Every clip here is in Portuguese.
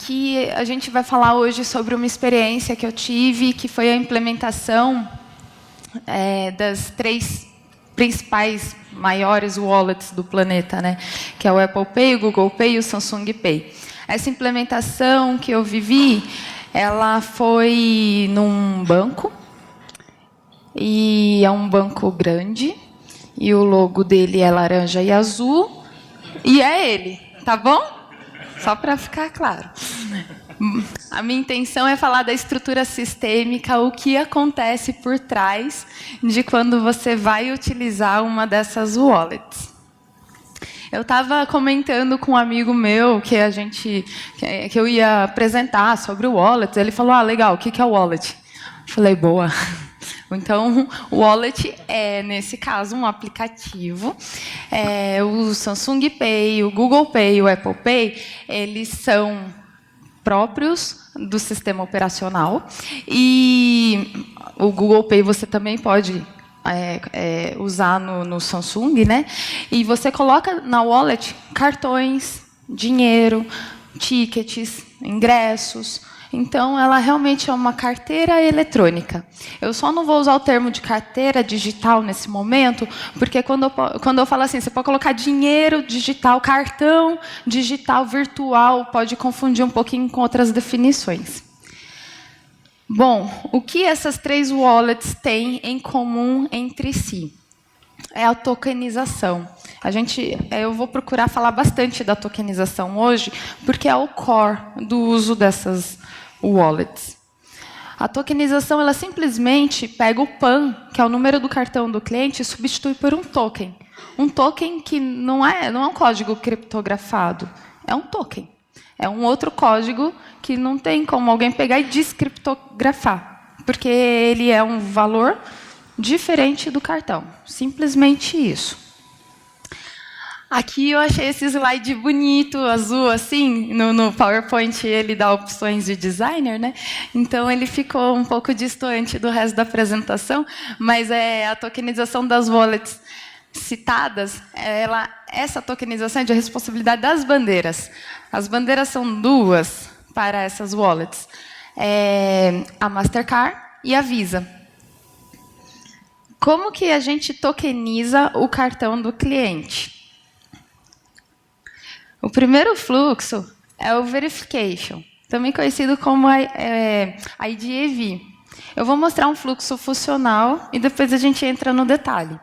Aqui a gente vai falar hoje sobre uma experiência que eu tive, que foi a implementação das 3 principais maiores wallets do planeta, né? Que é o Apple Pay, o Google Pay e o Samsung Pay. Essa implementação que eu vivi, ela foi num banco, e é um banco grande, e o logo dele é laranja e azul, e é ele, tá bom? Só para ficar claro. A minha intenção é falar da estrutura sistêmica, o que acontece por trás de quando você vai utilizar uma dessas wallets. Eu estava comentando com um amigo meu que eu ia apresentar sobre o wallet. Ele falou: legal, o que é o wallet? Eu falei: boa. Então, o wallet é, nesse caso, um aplicativo. O Samsung Pay, o Google Pay, o Apple Pay, eles são próprios do sistema operacional. E o Google Pay você também pode usar no Samsung, né? E você coloca na wallet cartões, dinheiro, tickets, ingressos. Então, ela realmente é uma carteira eletrônica. Eu só não vou usar o termo de carteira digital nesse momento, porque quando eu falo assim, você pode colocar dinheiro digital, cartão digital virtual, pode confundir um pouquinho com outras definições. Bom, o que essas 3 wallets têm em comum entre si? É a tokenização. Eu vou procurar falar bastante da tokenização hoje, porque é o core do uso dessas wallets. A tokenização, ela simplesmente pega o PAN, que é o número do cartão do cliente, e substitui por um token. Um token que não é um código criptografado, é um token. É um outro código que não tem como alguém pegar e descriptografar, porque ele é um valor diferente do cartão. Simplesmente isso. Aqui eu achei esse slide bonito, azul, assim. No PowerPoint ele dá opções de designer, né? Então ele ficou um pouco distante do resto da apresentação, mas a tokenização das wallets citadas, essa tokenização é de responsabilidade das bandeiras. As bandeiras são 2 para essas wallets. A Mastercard e a Visa. Como que a gente tokeniza o cartão do cliente? O primeiro fluxo é o Verification, também conhecido como IDEV. Eu vou mostrar um fluxo funcional e depois a gente entra no detalhe.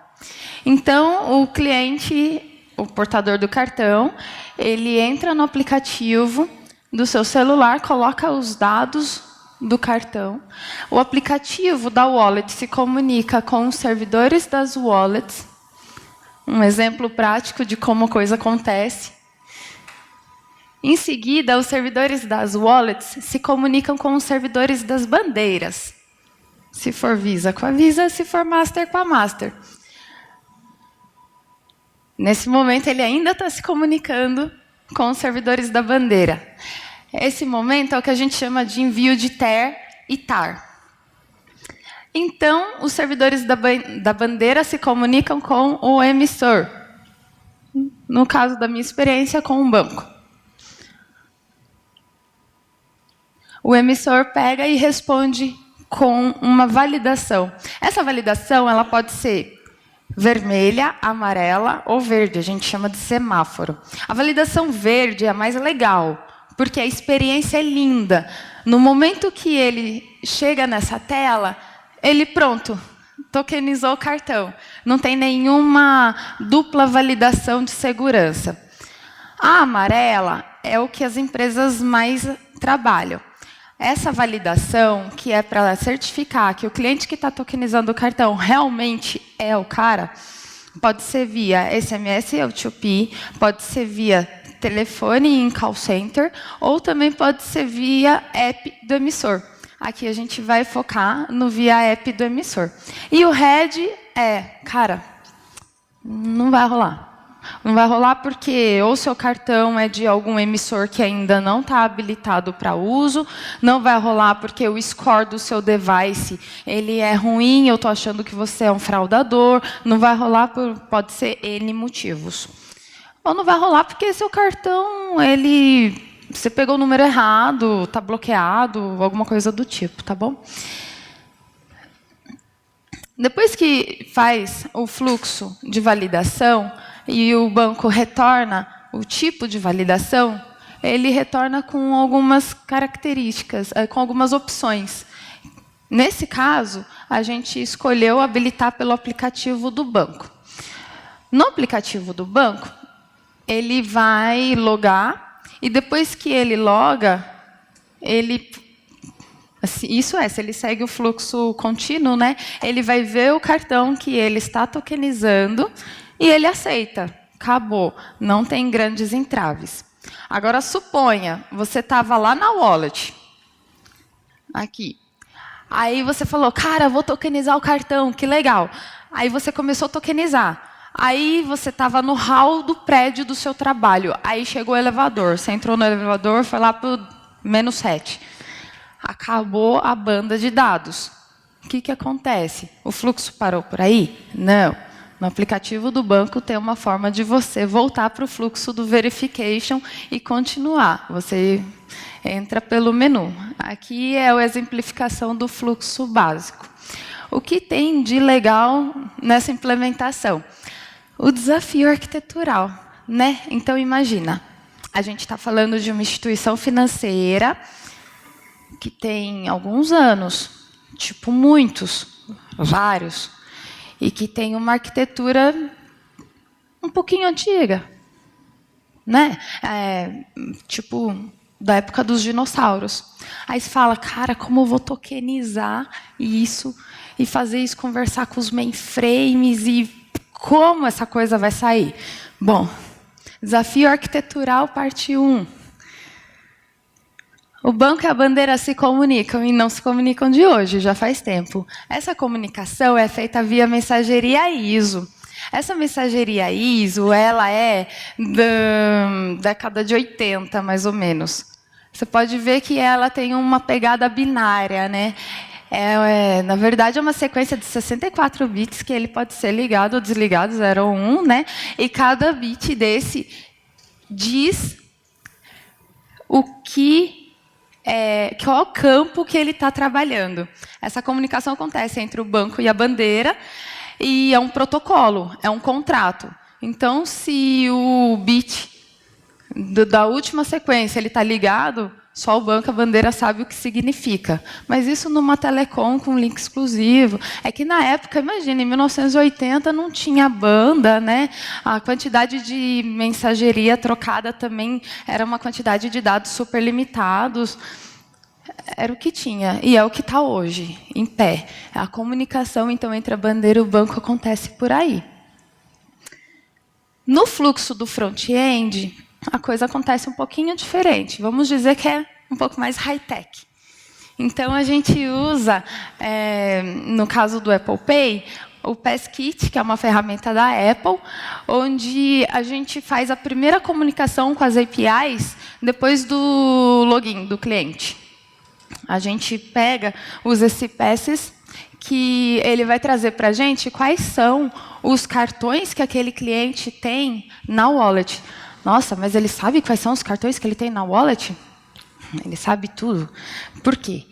Então, o cliente, o portador do cartão, ele entra no aplicativo do seu celular, coloca os dados do cartão. O aplicativo da wallet se comunica com os servidores das wallets. Um exemplo prático de como a coisa acontece. Em seguida, os servidores das wallets se comunicam com os servidores das bandeiras. Se for Visa, com a Visa, se for Master, com a Master. Nesse momento, ele ainda está se comunicando com os servidores da bandeira. Esse momento é o que a gente chama de envio de TER e TAR. Então, os servidores da bandeira se comunicam com o emissor. No caso da minha experiência, com um banco. O emissor pega e responde com uma validação. Essa validação ela pode ser vermelha, amarela ou verde. A gente chama de semáforo. A validação verde é a mais legal, porque a experiência é linda. No momento que ele chega nessa tela, ele pronto, tokenizou o cartão. Não tem nenhuma dupla validação de segurança. A amarela é o que as empresas mais trabalham. Essa validação, que é para certificar que o cliente que está tokenizando o cartão realmente é o cara, pode ser via SMS O2P, pode ser via telefone em call center, ou também pode ser via app do emissor. Aqui a gente vai focar no via app do emissor. E o red cara, não vai rolar. Não vai rolar porque ou seu cartão é de algum emissor que ainda não está habilitado para uso, não vai rolar porque o score do seu device ele é ruim, eu estou achando que você é um fraudador, não vai rolar pode ser N motivos. Ou não vai rolar porque seu cartão ele você pegou o número errado, está bloqueado, alguma coisa do tipo, tá bom? Depois que faz o fluxo de validação e o banco retorna o tipo de validação, ele retorna com algumas características, com algumas opções. Nesse caso, a gente escolheu habilitar pelo aplicativo do banco. No aplicativo do banco, ele vai logar, e depois que ele loga, isso se ele segue o fluxo contínuo, né, ele vai ver o cartão que ele está tokenizando e ele aceita. Acabou, não tem grandes entraves. Agora, suponha, você estava lá na wallet, aqui. Aí você falou, cara, vou tokenizar o cartão, que legal. Aí você começou a tokenizar. Aí você estava no hall do prédio do seu trabalho. Aí chegou o elevador. Você entrou no elevador, foi lá para o -7. Acabou a banda de dados. O que acontece? O fluxo parou por aí? Não. No aplicativo do banco tem uma forma de você voltar para o fluxo do verification e continuar. Você entra pelo menu. Aqui é a exemplificação do fluxo básico. O que tem de legal nessa implementação? O desafio arquitetural, né? Então, imagina, a gente está falando de uma instituição financeira que tem alguns anos, tipo muitos, vários, e que tem uma arquitetura um pouquinho antiga, né? Tipo da época dos dinossauros. Aí você fala, cara, como eu vou tokenizar isso e fazer isso conversar com os mainframes e como essa coisa vai sair? Bom, desafio arquitetural, parte 1. O banco e a bandeira se comunicam e não se comunicam de hoje, já faz tempo. Essa comunicação é feita via mensageria ISO. Essa mensageria ISO, ela é da década de 80, mais ou menos. Você pode ver que ela tem uma pegada binária, né? Na verdade, é uma sequência de 64 bits que ele pode ser ligado ou desligado, 0 ou 1, né? E cada bit desse diz qual é o campo que ele está trabalhando. Essa comunicação acontece entre o banco e a bandeira e é um protocolo, é um contrato. Então, se o bit da última sequência ele está ligado, só o banco e a bandeira sabe o que significa. Mas isso numa telecom com link exclusivo. É que na época, imagina, em 1980 não tinha banda, né? A quantidade de mensageria trocada também era uma quantidade de dados super limitados. Era o que tinha, e é o que está hoje, em pé. A comunicação, então, entre a bandeira e o banco acontece por aí. No fluxo do front-end, a coisa acontece um pouquinho diferente. Vamos dizer que é um pouco mais high-tech. Então, a gente usa, no caso do Apple Pay, o Passkit, que é uma ferramenta da Apple, onde a gente faz a primeira comunicação com as APIs depois do login do cliente. A gente pega os CPass que ele vai trazer para a gente quais são os cartões que aquele cliente tem na wallet. Nossa, mas ele sabe quais são os cartões que ele tem na wallet? Ele sabe tudo. Por quê?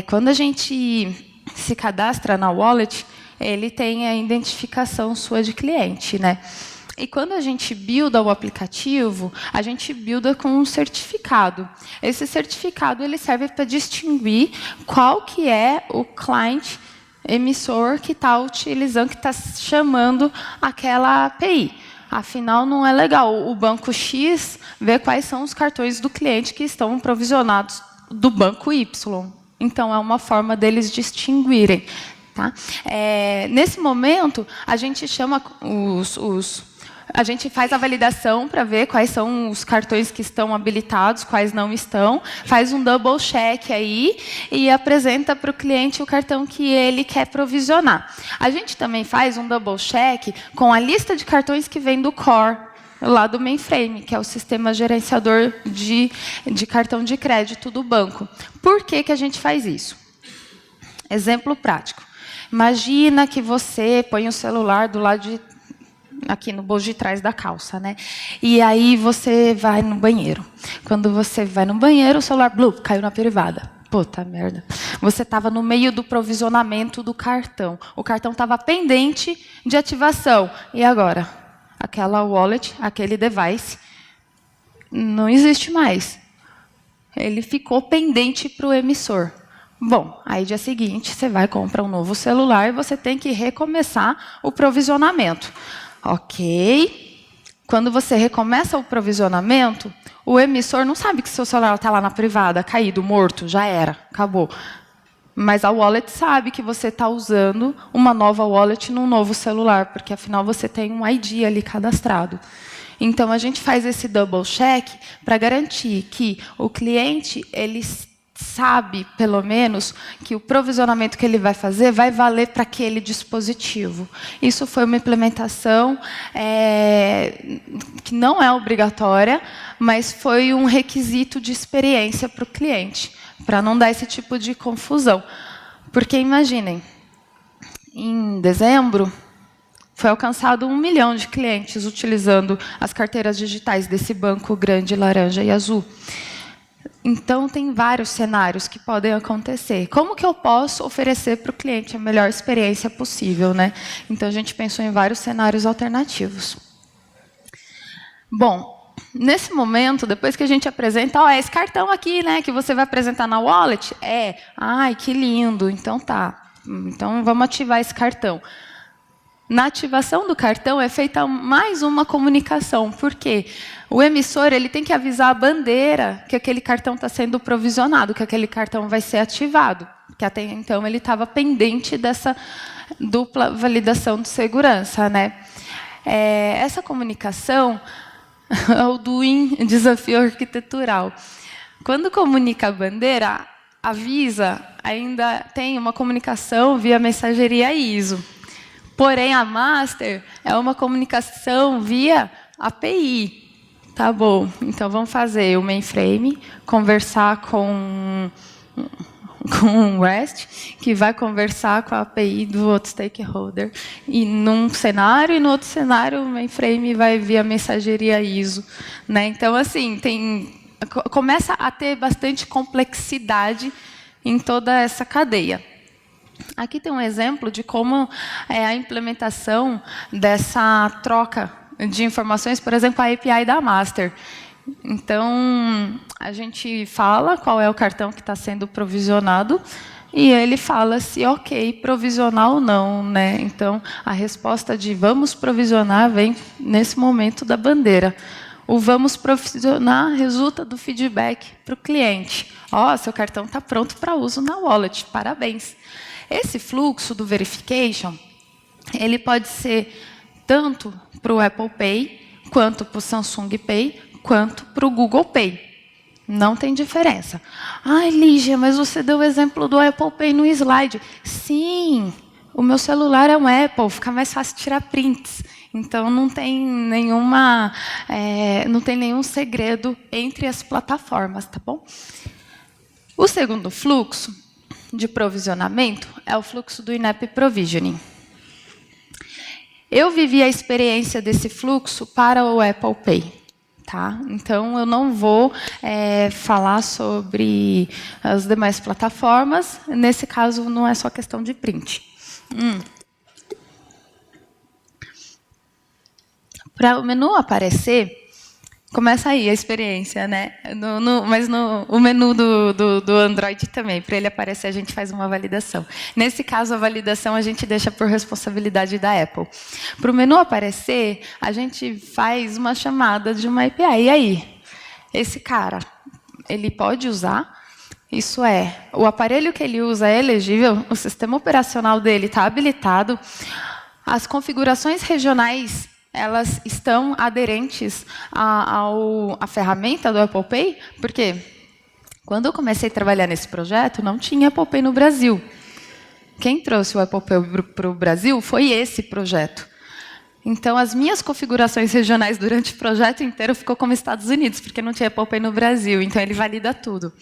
Quando a gente se cadastra na wallet, ele tem a identificação sua de cliente, né? E quando a gente builda o aplicativo, a gente builda com um certificado. Esse certificado ele serve para distinguir qual que é o client emissor que está utilizando, que está chamando aquela API. Afinal, não é legal o banco X ver quais são os cartões do cliente que estão provisionados do banco Y. Então, é uma forma deles distinguirem. Tá? Nesse momento, a gente chama a gente faz a validação para ver quais são os cartões que estão habilitados, quais não estão, faz um double check aí e apresenta para o cliente o cartão que ele quer provisionar. A gente também faz um double check com a lista de cartões que vem do core, lá do mainframe, que é o sistema gerenciador de cartão de crédito do banco. Por que a gente faz isso? Exemplo prático. Imagina que você põe o celular do lado aqui no bolso de trás da calça, né? E aí você vai no banheiro. Quando você vai no banheiro, o celular caiu na privada. Puta merda. Você estava no meio do provisionamento do cartão. O cartão estava pendente de ativação. E agora? Aquela wallet, aquele device, não existe mais. Ele ficou pendente para o emissor. Bom, aí dia seguinte você vai comprar um novo celular e você tem que recomeçar o provisionamento. Ok. Quando você recomeça o provisionamento, o emissor não sabe que seu celular está lá na privada, caído, morto, já era, acabou. Mas a wallet sabe que você está usando uma nova wallet num novo celular, porque afinal você tem um ID ali cadastrado. Então a gente faz esse double check para garantir que o cliente ele sabe, pelo menos, que o provisionamento que ele vai fazer vai valer para aquele dispositivo. Isso foi uma implementação que não é obrigatória, mas foi um requisito de experiência para o cliente, para não dar esse tipo de confusão. Porque, imaginem, em dezembro, foi alcançado 1 milhão de clientes utilizando as carteiras digitais desse banco grande, laranja e azul. Então, tem vários cenários que podem acontecer. Como que eu posso oferecer para o cliente a melhor experiência possível, né? Então, a gente pensou em vários cenários alternativos. Bom, nesse momento, depois que a gente apresenta, é esse cartão aqui, né, que você vai apresentar na wallet? Ai, que lindo, então tá. Então, vamos ativar esse cartão. Na ativação do cartão é feita mais uma comunicação, porque o emissor ele tem que avisar a bandeira que aquele cartão está sendo provisionado, que aquele cartão vai ser ativado, que até então ele estava pendente dessa dupla validação de segurança, né? Essa comunicação é o doing desafio arquitetural. Quando comunica a bandeira, avisa, ainda tem uma comunicação via mensageria ISO. Porém, a master é uma comunicação via API. Tá bom, então vamos fazer o mainframe, conversar com o REST, que vai conversar com a API do outro stakeholder. E num cenário, e no outro cenário, o mainframe vai via mensageria ISO. Né? Então, assim, começa a ter bastante complexidade em toda essa cadeia. Aqui tem um exemplo de como é a implementação dessa troca de informações, por exemplo, a API da Master. Então, a gente fala qual é o cartão que está sendo provisionado e ele fala se ok, provisionar ou não. Né? Então, a resposta de vamos provisionar vem nesse momento da bandeira. O vamos provisionar resulta do feedback para o cliente. Seu cartão está pronto para uso na wallet, parabéns. Esse fluxo do verification, ele pode ser tanto para o Apple Pay, quanto para o Samsung Pay, quanto para o Google Pay. Não tem diferença. Ai, Lígia, mas você deu o exemplo do Apple Pay no slide. Sim, o meu celular é um Apple, fica mais fácil tirar prints. Então, não tem nenhum segredo entre as plataformas, tá bom? O segundo fluxo de provisionamento é o fluxo do in-app provisioning. Eu vivi a experiência desse fluxo para o Apple Pay. Tá? Então, eu não vou falar sobre as demais plataformas. Nesse caso, não é só questão de print. Para o menu aparecer, começa aí a experiência, né? Mas o menu do Android também, para ele aparecer, a gente faz uma validação. Nesse caso, a validação a gente deixa por responsabilidade da Apple. Para o menu aparecer, a gente faz uma chamada de uma API. E aí? Esse cara, ele pode usar? Isso é, o aparelho que ele usa é elegível, o sistema operacional dele está habilitado, as configurações regionais elas estão aderentes à ferramenta do Apple Pay? Porque quando eu comecei a trabalhar nesse projeto, não tinha Apple Pay no Brasil. Quem trouxe o Apple Pay para o Brasil foi esse projeto. Então, as minhas configurações regionais durante o projeto inteiro ficou como Estados Unidos, porque não tinha Apple Pay no Brasil. Então, ele valida tudo.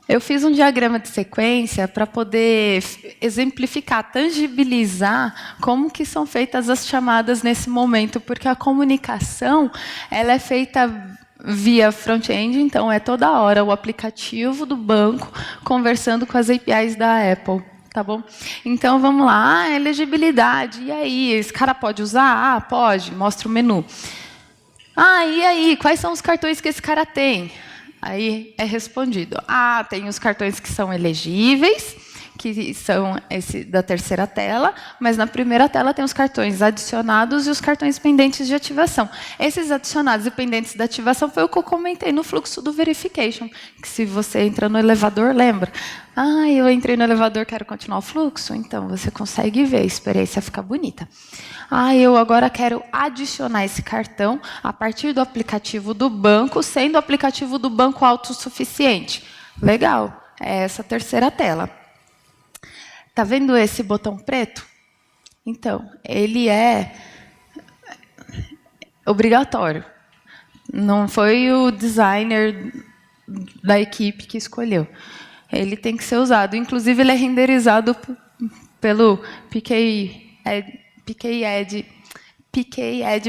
Eu fiz um diagrama de sequência para poder exemplificar, tangibilizar como que são feitas as chamadas nesse momento, porque a comunicação ela é feita via front-end, então é toda hora o aplicativo do banco conversando com as APIs da Apple. Tá bom? Então, vamos lá. Elegibilidade. E aí, esse cara pode usar? Ah, pode. Mostra o menu. Ah, e aí? Quais são os cartões que esse cara tem? Aí é respondido. Ah, tem os cartões que são elegíveis, que são esse da terceira tela, mas na primeira tela tem os cartões adicionados e os cartões pendentes de ativação. Esses adicionados e pendentes de ativação foi o que eu comentei no fluxo do verification, que se você entra no elevador, lembra? Ah, eu entrei no elevador, quero continuar o fluxo? Então, você consegue ver, a experiência fica bonita. Ah, eu agora quero adicionar esse cartão a partir do aplicativo do banco, sendo o aplicativo do banco autossuficiente. Legal, é essa terceira tela. Está vendo esse botão preto? Então, ele é obrigatório. Não foi o designer da equipe que escolheu. Ele tem que ser usado. Inclusive, ele é renderizado pelo PK-Add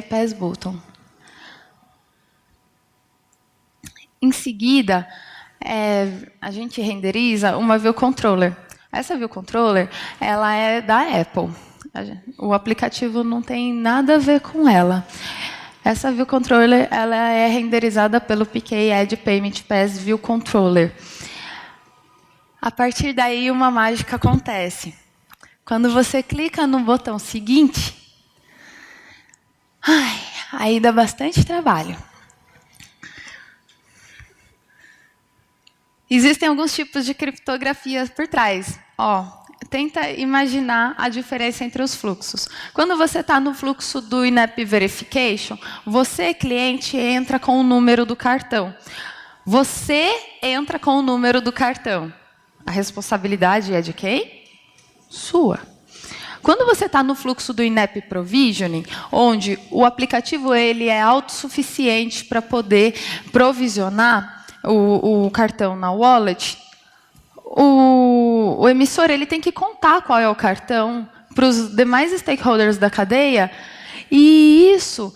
Pass Button. Em seguida, a gente renderiza uma View Controller. Essa View Controller ela é da Apple. O aplicativo não tem nada a ver com ela. Essa View Controller ela é renderizada pelo PK-Add Payment Pass View Controller. A partir daí, uma mágica acontece. Quando você clica no botão seguinte, aí dá bastante trabalho. Existem alguns tipos de criptografia por trás. Tenta imaginar a diferença entre os fluxos. Quando você está no fluxo do in-app verification, você, cliente, entra com o número do cartão. Você entra com o número do cartão. A responsabilidade é de quem? Sua. Quando você está no fluxo do in-app provisioning, onde o aplicativo ele é autossuficiente para poder provisionar o cartão na wallet, o emissor ele tem que contar qual é o cartão para os demais stakeholders da cadeia, e isso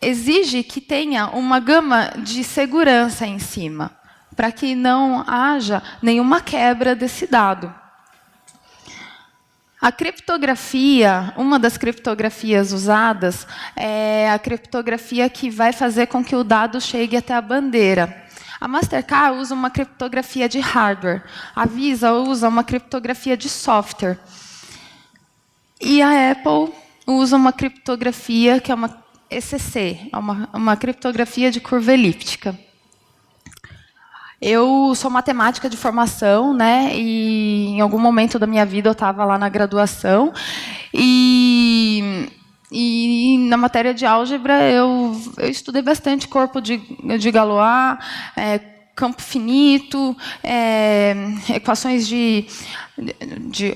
exige que tenha uma gama de segurança em cima, para que não haja nenhuma quebra desse dado. A criptografia, uma das criptografias usadas, é a criptografia que vai fazer com que o dado chegue até a bandeira. A Mastercard usa uma criptografia de hardware. A Visa usa uma criptografia de software. E a Apple usa uma criptografia que é uma ECC, uma criptografia de curva elíptica. Eu sou matemática de formação, né? E em algum momento da minha vida eu estava lá na graduação e na matéria de álgebra eu estudei bastante corpo de Galois, campo finito, equações de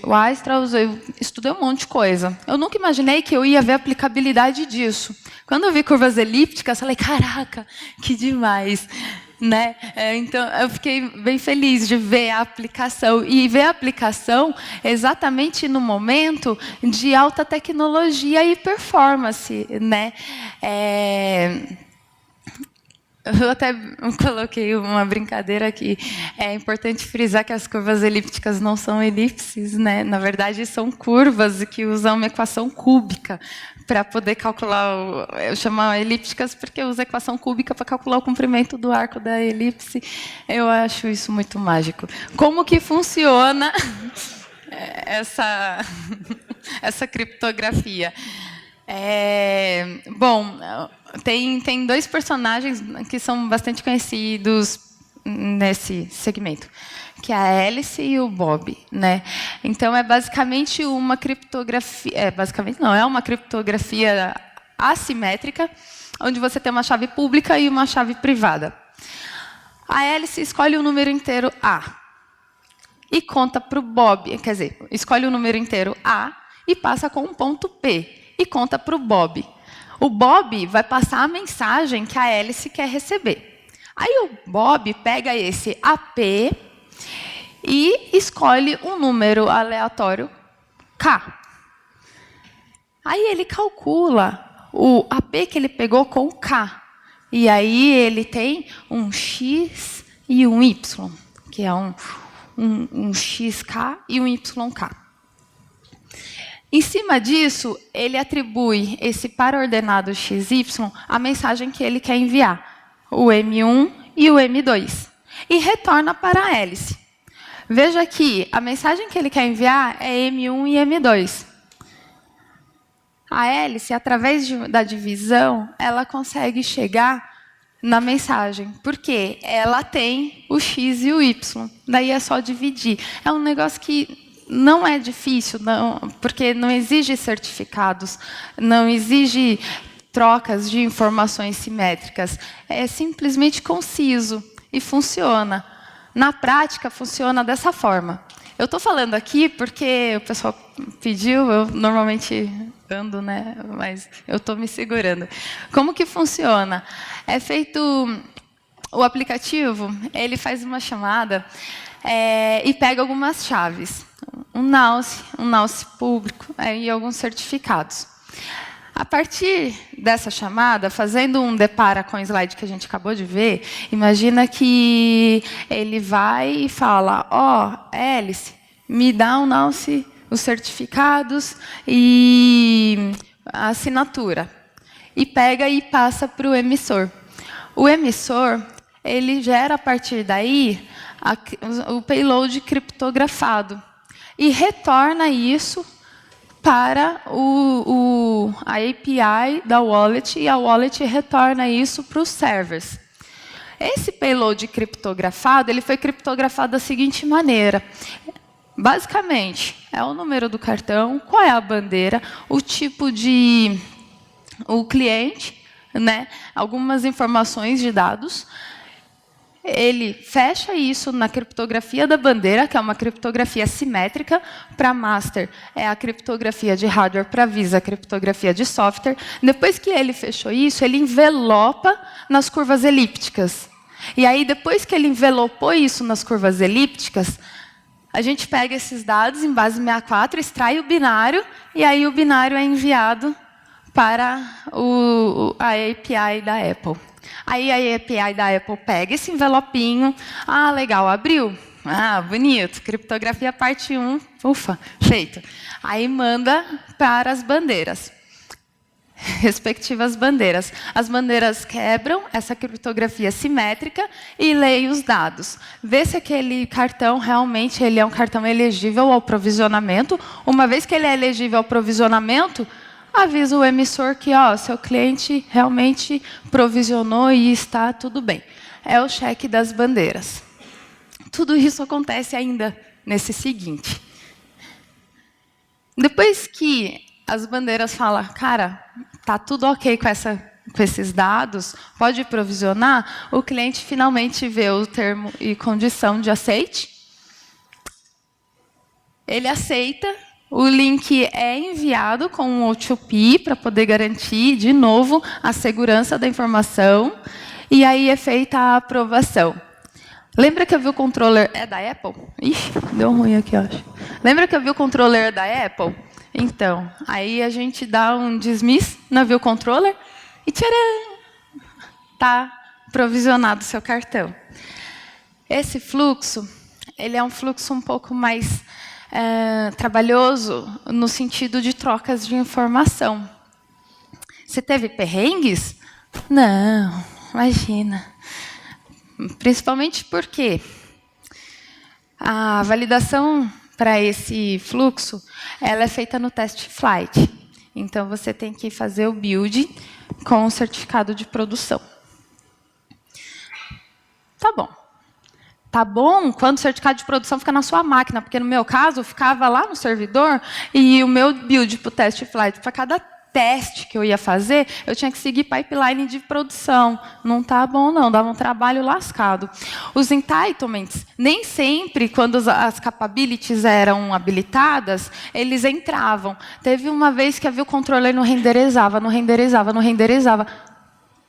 Weierstrass, eu estudei um monte de coisa. Eu nunca imaginei que eu ia ver a aplicabilidade disso. Quando eu vi curvas elípticas, falei, caraca, que demais! Né? Então, eu fiquei bem feliz de ver a aplicação. E ver a aplicação exatamente no momento de alta tecnologia e performance. Né? Eu até coloquei uma brincadeira que é importante frisar que as curvas elípticas não são elipses, né? Na verdade, são curvas que usam uma equação cúbica para poder calcular. Eu chamo elípticas porque eu uso a equação cúbica para calcular o comprimento do arco da elipse. Eu acho isso muito mágico. Como que funciona essa criptografia? Bom, tem dois personagens que são bastante conhecidos nesse segmento, que é a Alice e o Bob, né? Então é basicamente uma criptografia, é uma criptografia assimétrica, onde você tem uma chave pública e uma chave privada. A Alice escolhe o número inteiro A e conta para o Bob, quer dizer, escolhe o número inteiro A e passa com um ponto P e conta para o Bob. O Bob vai passar a mensagem que a Alice quer receber. Aí o Bob pega esse AP e escolhe um número aleatório K. Aí ele calcula o AP que ele pegou com o K. E aí ele tem um X e um Y, que é um XK e um YK. Em cima disso, ele atribui esse para-ordenado XY à mensagem que ele quer enviar, o M1 e o M2, e retorna para a hélice. Veja que a mensagem que ele quer enviar é M1 e M2. A hélice, através da divisão, ela consegue chegar na mensagem, porque ela tem o X e o Y. Daí é só dividir. É um negócio que não é difícil, não, porque não exige certificados, não exige trocas de informações simétricas. É simplesmente conciso e funciona. Na prática, funciona dessa forma. Eu estou falando aqui porque o pessoal pediu, eu normalmente ando, né? Mas eu estou me segurando. Como que funciona? É feito o aplicativo, ele faz uma chamada e pega algumas chaves, um NAUCE público e alguns certificados. A partir dessa chamada, fazendo um depara com o slide que a gente acabou de ver, imagina que ele vai e fala, hélice, me dá um NAUCE, os certificados e a assinatura. E pega e passa para o emissor. O emissor, ele gera a partir daí o payload criptografado e retorna isso para a API da wallet, e a wallet retorna isso para os servers. Esse payload criptografado, ele foi criptografado da seguinte maneira. Basicamente, é o número do cartão, qual é a bandeira, o tipo de... o cliente, né, algumas informações de dados. Ele fecha isso na criptografia da bandeira, que é uma criptografia simétrica. Para master, é a criptografia de hardware, para Visa, a criptografia de software. Depois que ele fechou isso, ele envelopa nas curvas elípticas. E aí, depois que ele envelopou isso nas curvas elípticas, a gente pega esses dados em base 64, extrai o binário, e aí o binário é enviado para a API da Apple. Aí a API da Apple pega esse envelopinho, legal, abriu, bonito, criptografia parte 1, ufa, feito. Aí manda para as bandeiras, respectivas bandeiras. As bandeiras quebram essa criptografia simétrica e leem os dados. Vê se aquele cartão realmente ele é um cartão elegível ao provisionamento. Uma vez que ele é elegível ao provisionamento, avisa o emissor que seu cliente realmente provisionou e está tudo bem. É o cheque das bandeiras. Tudo isso acontece ainda nesse seguinte. Depois que as bandeiras falam, cara, tá tudo ok com esses dados, pode provisionar, o cliente finalmente vê o termo e condição de aceite. Ele aceita. O link é enviado com um O2P para poder garantir, de novo, a segurança da informação. E aí é feita a aprovação. Lembra que eu vi o controller... É da Apple? Ixi, deu ruim aqui, acho. Lembra que eu vi o controller da Apple? Então, aí a gente dá um dismiss na view controller e tcharam! Está provisionado o seu cartão. Esse fluxo, ele é um fluxo um pouco mais... trabalhoso no sentido de trocas de informação. Você teve perrengues? Não, imagina. Principalmente porque a validação para esse fluxo ela é feita no test flight. Então, você tem que fazer o build com o certificado de produção. Tá bom. Tá bom quando o certificado de produção fica na sua máquina, porque no meu caso, ficava lá no servidor e o meu build para o test flight, para cada teste que eu ia fazer, eu tinha que seguir pipeline de produção. Não tá bom, não, dava um trabalho lascado. Os entitlements, nem sempre, quando as capabilities eram habilitadas, eles entravam. Teve uma vez que havia o controller não renderizava.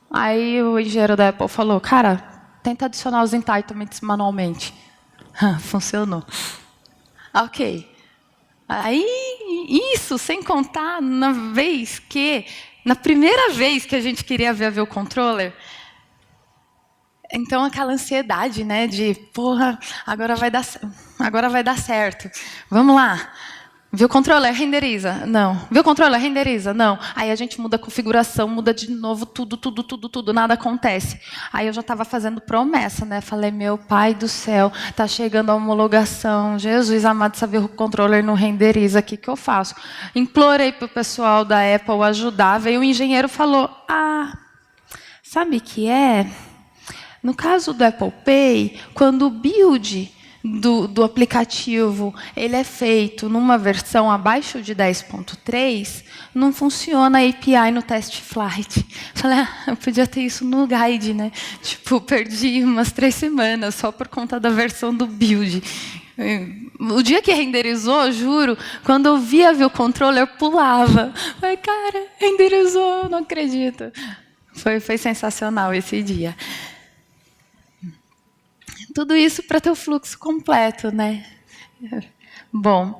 Aí o engenheiro da Apple falou, cara, tenta adicionar os entitlements manualmente. Funcionou. Ok. Aí, isso sem contar na primeira vez que a gente queria ver a View Controller, então aquela ansiedade, né, de, porra, agora vai dar certo. Vamos lá. View Controller, renderiza. Não. View Controller, renderiza. Não. Aí a gente muda a configuração, muda de novo tudo, nada acontece. Aí eu já estava fazendo promessa, né? Falei, meu pai do céu, tá chegando a homologação. Jesus amado, essa View Controller não renderiza, o que eu faço? Implorei para o pessoal da Apple ajudar, veio um engenheiro e falou, sabe o que é? No caso do Apple Pay, quando o build do aplicativo ele é feito numa versão abaixo de 10.3, não funciona a API no test flight. Falei, eu podia ter isso no guide, né? Tipo, perdi umas 3 semanas só por conta da versão do build. O dia que renderizou, juro, quando eu via o controller, eu pulava. Falei, cara, renderizou, não acredito. Foi sensacional esse dia. Tudo isso para ter o fluxo completo, né? Bom,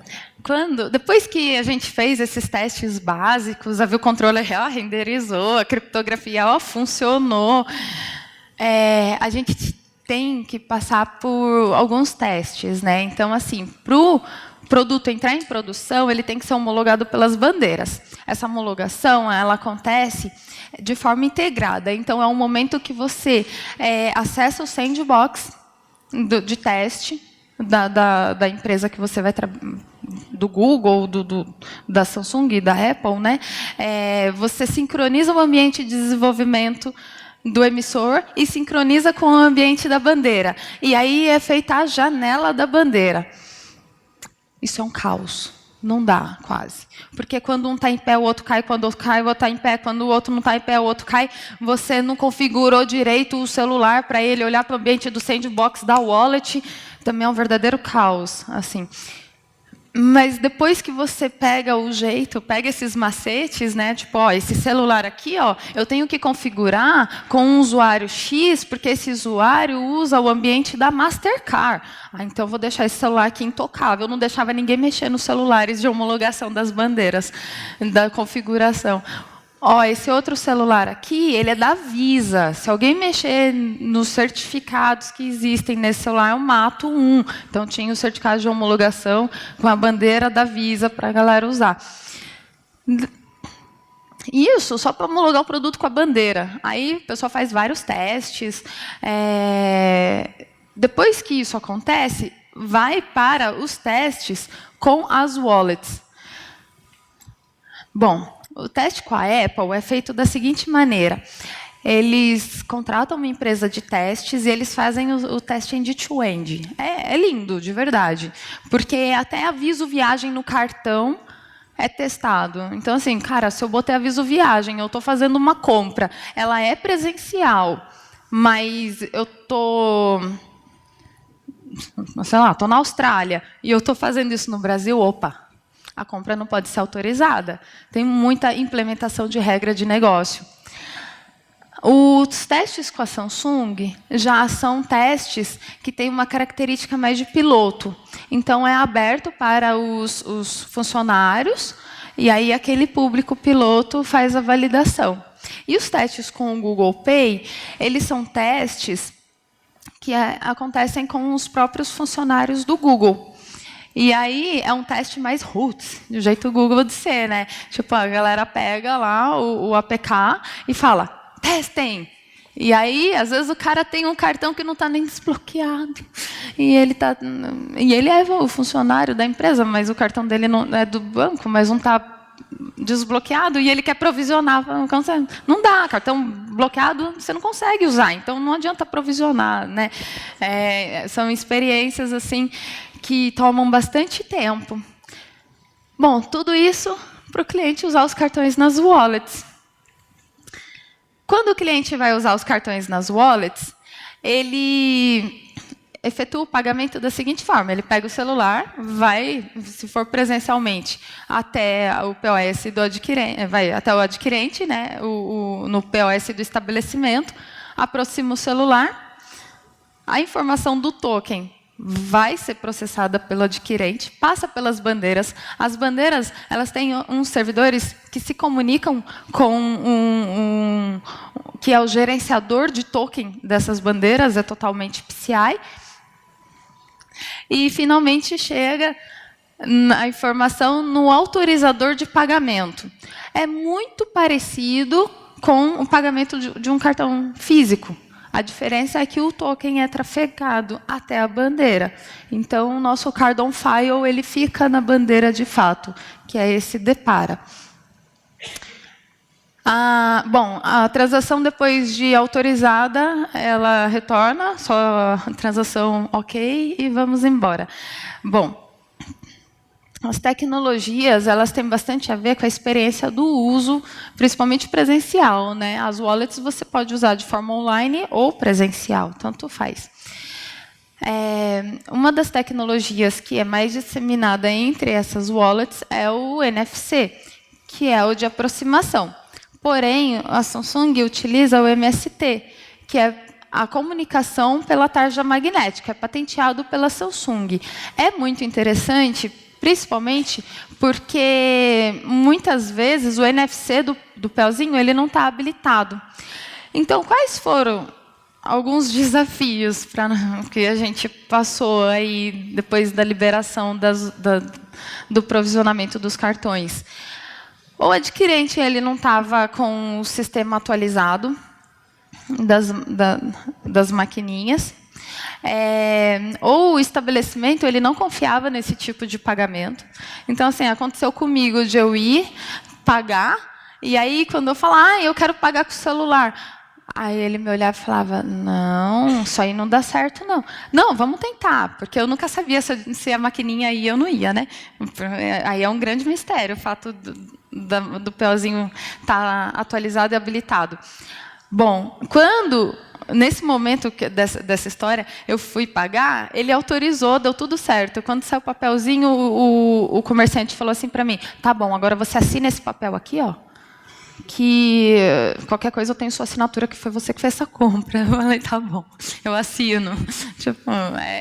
depois que a gente fez esses testes básicos, a View Controller renderizou, a criptografia funcionou, a gente tem que passar por alguns testes, né? Então, assim, para o produto entrar em produção, ele tem que ser homologado pelas bandeiras. Essa homologação, ela acontece de forma integrada. Então, é um momento que você acessa o sandbox de teste da empresa que você vai do Google, da Samsung e da Apple, né? Você sincroniza o ambiente de desenvolvimento do emissor e sincroniza com o ambiente da bandeira. E aí é feita a janela da bandeira. Isso é um caos. Não dá, quase. Porque quando um está em pé, o outro cai. Quando o outro cai, o outro está em pé. Quando o outro não está em pé, o outro cai. Você não configurou direito o celular para ele olhar para o ambiente do sandbox da wallet. Também é um verdadeiro caos, assim. Mas depois que você pega o jeito, pega esses macetes, né? Tipo, esse celular aqui, eu tenho que configurar com um usuário X, porque esse usuário usa o ambiente da Mastercard. Então eu vou deixar esse celular aqui intocável. Eu não deixava ninguém mexer nos celulares de homologação das bandeiras, da configuração. Esse outro celular aqui, ele é da Visa. Se alguém mexer nos certificados que existem nesse celular, eu mato um. Então, tinha o certificado de homologação com a bandeira da Visa para a galera usar. Isso só para homologar o produto com a bandeira. Aí, o pessoal faz vários testes. Depois que isso acontece, vai para os testes com as wallets. Bom, o teste com a Apple é feito da seguinte maneira. Eles contratam uma empresa de testes e eles fazem o teste end-to-end. É lindo, de verdade. Porque até aviso viagem no cartão é testado. Então, assim, cara, se eu botei aviso viagem, eu estou fazendo uma compra, ela é presencial, mas eu estou... sei lá, estou na Austrália e eu estou fazendo isso no Brasil, opa! A compra não pode ser autorizada. Tem muita implementação de regra de negócio. Os testes com a Samsung já são testes que têm uma característica mais de piloto. Então, é aberto para os funcionários, e aí aquele público piloto faz a validação. E os testes com o Google Pay, eles são testes que acontecem com os próprios funcionários do Google. E aí é um teste mais roots, do jeito Google de ser, né? Tipo, a galera pega lá o APK e fala, testem! E aí, às vezes, o cara tem um cartão que não está nem desbloqueado. E ele é o funcionário da empresa, mas o cartão dele não é do banco, mas não está desbloqueado e ele quer provisionar. Não dá, cartão bloqueado você não consegue usar, então não adianta provisionar, né? São experiências assim que tomam bastante tempo. Bom, tudo isso para o cliente usar os cartões nas wallets. Quando o cliente vai usar os cartões nas wallets, ele efetua o pagamento da seguinte forma. Ele pega o celular, vai, se for presencialmente, até o POS do adquirente, vai até o adquirente, né, no POS do estabelecimento, aproxima o celular, a informação do token vai ser processada pelo adquirente, passa pelas bandeiras. As bandeiras, elas têm uns servidores que se comunicam com que é o gerenciador de token dessas bandeiras, é totalmente PCI. E, finalmente, chega a informação no autorizador de pagamento. É muito parecido com o pagamento de um cartão físico. A diferença é que o token é trafegado até a bandeira. Então, o nosso card on file ele fica na bandeira de fato, que é esse depara. Bom, a transação depois de autorizada, ela retorna, só a transação ok e vamos embora. Bom, as tecnologias elas têm bastante a ver com a experiência do uso, principalmente presencial, né? As wallets você pode usar de forma online ou presencial, tanto faz. Uma das tecnologias que é mais disseminada entre essas wallets é o NFC, que é o de aproximação. Porém, a Samsung utiliza o MST, que é a comunicação pela tarja magnética, é patenteado pela Samsung. É muito interessante, principalmente porque, muitas vezes, o NFC do Pelzinho ele não está habilitado. Então, quais foram alguns desafios que a gente passou aí depois da liberação do provisionamento dos cartões? O adquirente ele não estava com o sistema atualizado das maquininhas, ou o estabelecimento ele não confiava nesse tipo de pagamento. Então, assim, aconteceu comigo de eu ir pagar, e aí, quando eu falava, eu quero pagar com o celular, aí ele me olhava e falava, não, isso aí não dá certo, não. Não, vamos tentar, porque eu nunca sabia se a maquininha ia ou não ia, né? Aí é um grande mistério o fato do Pelzinho estar atualizado e habilitado. Bom, nesse momento dessa história, eu fui pagar, ele autorizou, deu tudo certo. Quando saiu o papelzinho, o comerciante falou assim para mim, tá bom, agora você assina esse papel aqui, ó, que qualquer coisa eu tenho sua assinatura, que foi você que fez essa compra. Eu falei, tá bom, eu assino. Tipo,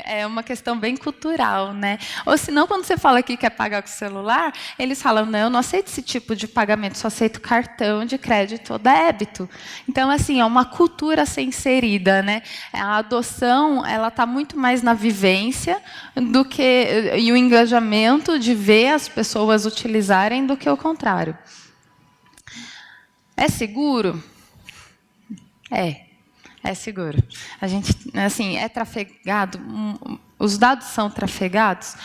é uma questão bem cultural, né? Ou senão, quando você fala que quer pagar com o celular, eles falam, não, eu não aceito esse tipo de pagamento, só aceito cartão de crédito ou débito. Então, assim, é uma cultura a ser inserida, né? A adoção, ela está muito mais na vivência e o engajamento de ver as pessoas utilizarem do que o contrário. É seguro? É seguro. A gente, assim, é trafegado, os dados são trafegados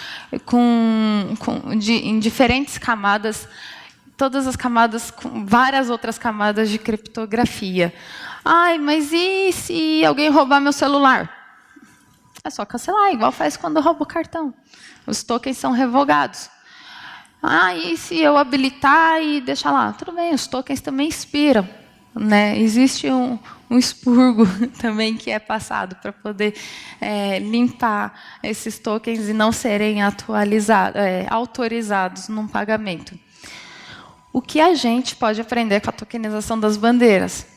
em diferentes camadas, todas as camadas, com várias outras camadas de criptografia. Ai, mas e se alguém roubar meu celular? É só cancelar, igual faz quando rouba o cartão. Os tokens são revogados. E se eu habilitar e deixar lá? Tudo bem, os tokens também expiram, né? Existe um expurgo também que é passado para poder limpar esses tokens e não serem autorizados num pagamento. O que a gente pode aprender com a tokenização das bandeiras?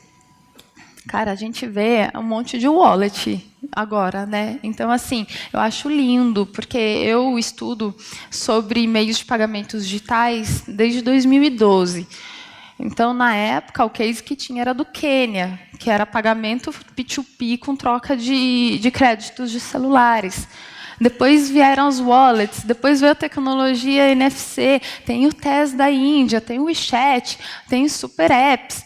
Cara, a gente vê um monte de wallet agora, né? Então, assim, eu acho lindo, porque eu estudo sobre meios de pagamentos digitais desde 2012. Então, na época, o case que tinha era do Quênia, que era pagamento P2P com troca de créditos de celulares. Depois vieram os wallets, depois veio a tecnologia NFC, tem o TES da Índia, tem o WeChat, tem os super apps.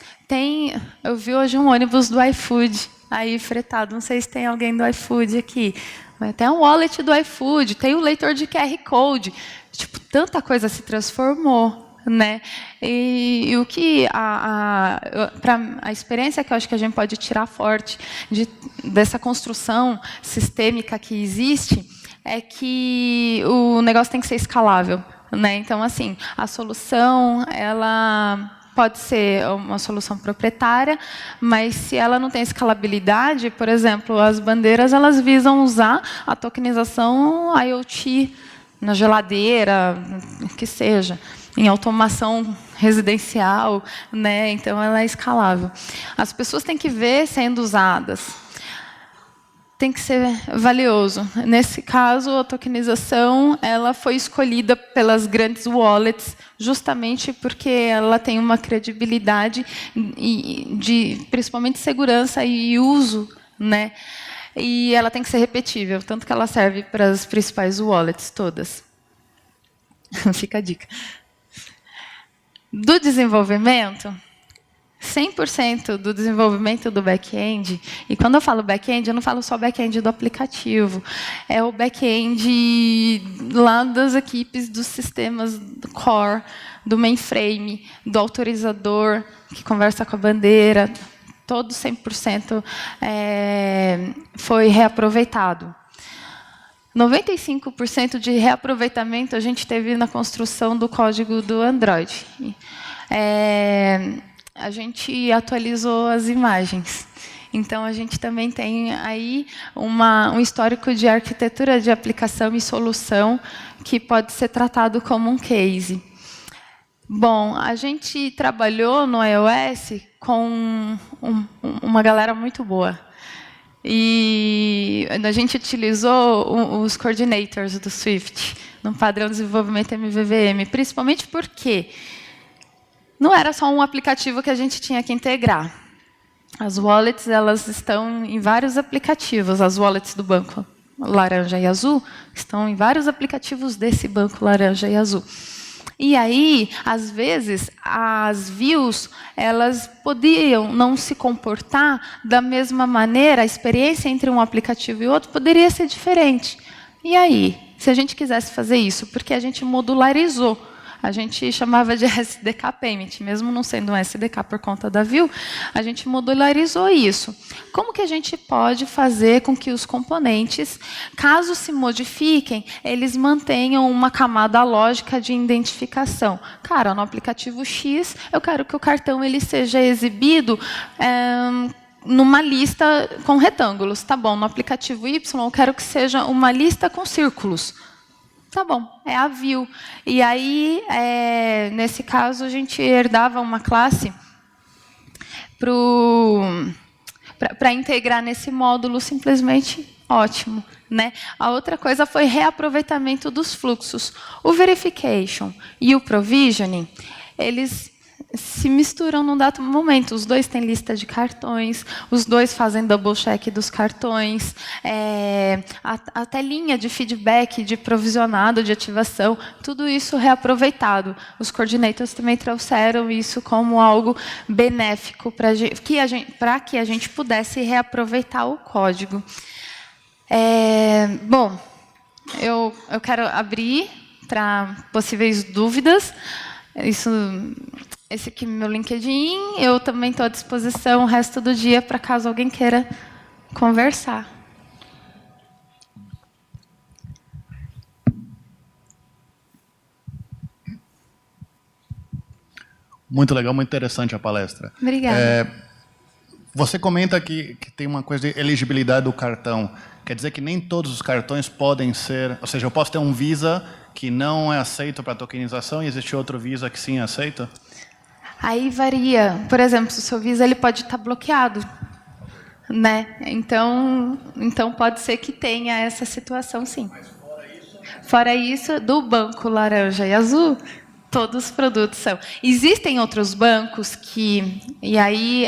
Eu vi hoje um ônibus do iFood aí fretado. Não sei se tem alguém do iFood aqui. Mas tem um wallet do iFood, tem o leitor de QR Code. Tipo, tanta coisa se transformou, né? E o que a experiência que eu acho que a gente pode tirar forte dessa construção sistêmica que existe é que o negócio tem que ser escalável, né? Então, assim, a solução ela pode ser uma solução proprietária, mas se ela não tem escalabilidade, por exemplo, as bandeiras elas visam usar a tokenização IoT na geladeira, que seja, em automação residencial, né? Então ela é escalável. As pessoas têm que ver sendo usadas. tem que ser valioso. Nesse caso, a tokenização ela foi escolhida pelas grandes wallets justamente porque ela tem uma credibilidade de principalmente segurança e uso, né? E ela tem que ser repetível, tanto que ela serve para as principais wallets todas. Fica a dica. Do desenvolvimento, 100% do desenvolvimento do back-end, e quando eu falo back-end, eu não falo só back-end do aplicativo, é o back-end lá das equipes dos sistemas do core, do mainframe, do autorizador, que conversa com a bandeira, todo 100% foi reaproveitado. 95% de reaproveitamento a gente teve na construção do código do Android. A gente atualizou as imagens. Então, a gente também tem aí um histórico de arquitetura de aplicação e solução que pode ser tratado como um case. Bom, a gente trabalhou no iOS com uma galera muito boa. E a gente utilizou os coordinators do Swift no padrão de desenvolvimento MVVM, principalmente porque não era só um aplicativo que a gente tinha que integrar. As wallets elas estão em vários aplicativos. As wallets do banco laranja e azul estão em vários aplicativos desse banco laranja e azul. E aí, às vezes, as views elas podiam não se comportar da mesma maneira, a experiência entre um aplicativo e outro poderia ser diferente. E aí, se a gente quisesse fazer isso, porque a gente modularizou, a gente chamava de SDK Payment, mesmo não sendo um SDK por conta da Vue, a gente modularizou isso. Como que a gente pode fazer com que os componentes, caso se modifiquem, eles mantenham uma camada lógica de identificação? Cara, no aplicativo X, eu quero que o cartão ele seja exibido numa lista com retângulos. Tá bom, no aplicativo Y, eu quero que seja uma lista com círculos. Tá bom, é a Vue. E aí, nesse caso, a gente herdava uma classe para integrar nesse módulo, simplesmente ótimo, né? A outra coisa foi reaproveitamento dos fluxos. O verification e o provisioning, eles se misturam num dado momento. Os dois têm lista de cartões, os dois fazem double check dos cartões, a telinha de feedback, de provisionado, de ativação, tudo isso reaproveitado. Os coordinators também trouxeram isso como algo benéfico para que a gente pudesse reaproveitar o código. Bom, eu quero abrir para possíveis dúvidas. Esse aqui é meu LinkedIn. Eu também estou à disposição o resto do dia para caso alguém queira conversar. Muito legal, muito interessante a palestra. Obrigada. Você comenta que tem uma coisa de elegibilidade do cartão. Quer dizer que nem todos os cartões podem ser... Ou seja, eu posso ter um Visa que não é aceito para tokenização e existe outro Visa que sim é aceito? Aí varia. Por exemplo, se o seu Visa ele pode estar bloqueado, né? Então pode ser que tenha essa situação, sim. Mas fora isso, do banco laranja e azul, todos os produtos são. Existem outros bancos que, e aí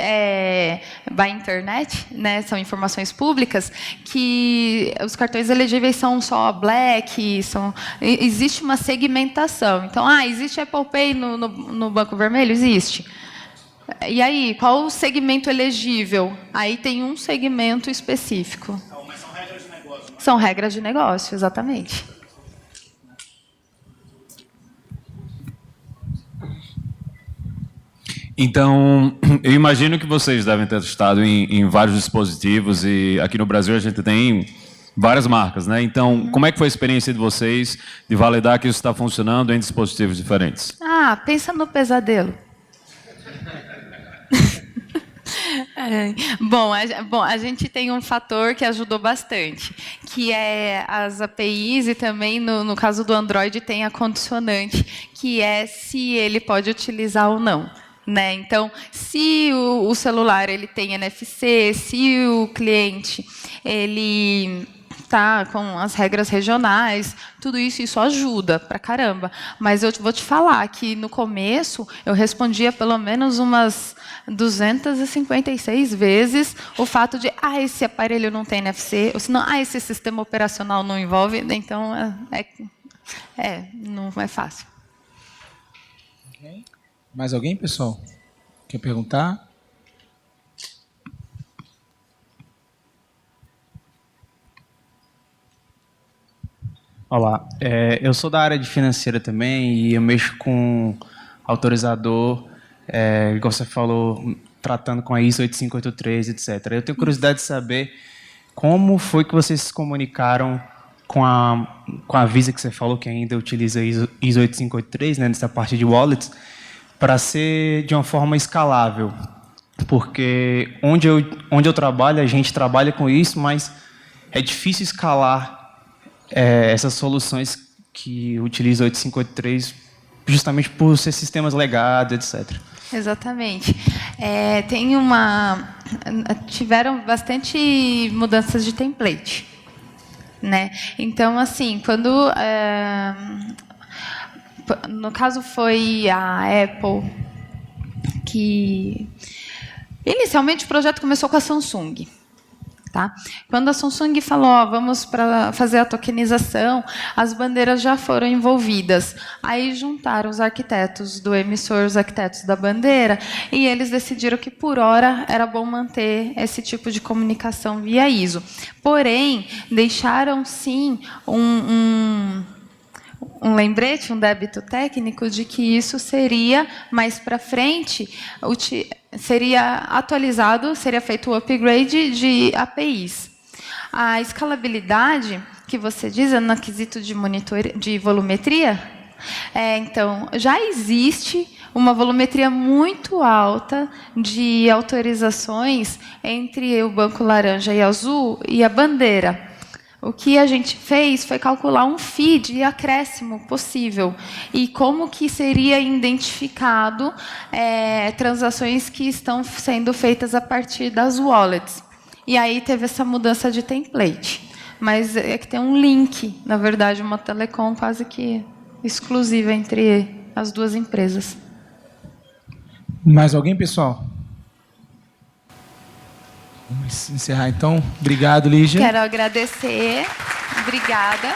by internet, né, são informações públicas, que os cartões elegíveis são só Black, existe uma segmentação. Então, existe Apple Pay no Banco Vermelho? Existe. E aí, qual o segmento elegível? Aí tem um segmento específico. Mas são regras de negócio, não é? São regras de negócio, exatamente. Então, eu imagino que vocês devem ter testado em vários dispositivos e aqui no Brasil a gente tem várias marcas, né? Então, como é que foi a experiência de vocês de validar que isso está funcionando em dispositivos diferentes? Pensa no pesadelo. Bom, a gente tem um fator que ajudou bastante, que é as APIs e também, no caso do Android, tem a condicionante, que é se ele pode utilizar ou não. né? Então, se o celular ele tem NFC, se o cliente ele tá com as regras regionais, tudo isso ajuda pra caramba. Mas eu vou te falar que no começo eu respondia pelo menos umas 256 vezes o fato de esse aparelho não tem NFC, ou senão esse sistema operacional não envolve, então não é fácil. Okay. Mais alguém, pessoal? Quer perguntar? Olá, eu sou da área de financeira também e eu mexo com autorizador, igual você falou, tratando com a ISO 8583, etc. Eu tenho curiosidade de saber como foi que vocês se comunicaram com a Visa, que você falou que ainda utiliza ISO 8583, né, nessa parte de wallets, para ser de uma forma escalável. Porque onde eu trabalho, a gente trabalha com isso, mas é difícil escalar essas soluções que utilizam 8583 justamente por ser sistemas legados, etc. Exatamente. Tiveram bastante mudanças de template, né? Então, assim, no caso foi a Apple que inicialmente o projeto começou com a Samsung. Tá? Quando a Samsung falou, vamos para fazer a tokenização, as bandeiras já foram envolvidas. Aí juntaram os arquitetos do emissor, os arquitetos da bandeira, e eles decidiram que, por hora, era bom manter esse tipo de comunicação via ISO. Porém, deixaram, sim, um lembrete, um débito técnico de que isso seria, mais para frente, seria atualizado, seria feito o upgrade de APIs. A escalabilidade, que você diz, é no quesito de volumetria, então, já existe uma volumetria muito alta de autorizações entre o banco laranja e azul e a bandeira. O que a gente fez foi calcular um fee de acréscimo possível e como que seria identificado transações que estão sendo feitas a partir das wallets. E aí teve essa mudança de template. Mas é que tem um link, na verdade, uma telecom quase que exclusiva entre as duas empresas. Mais alguém, pessoal? Vamos encerrar, então. Obrigado, Lígia. Quero agradecer. Obrigada.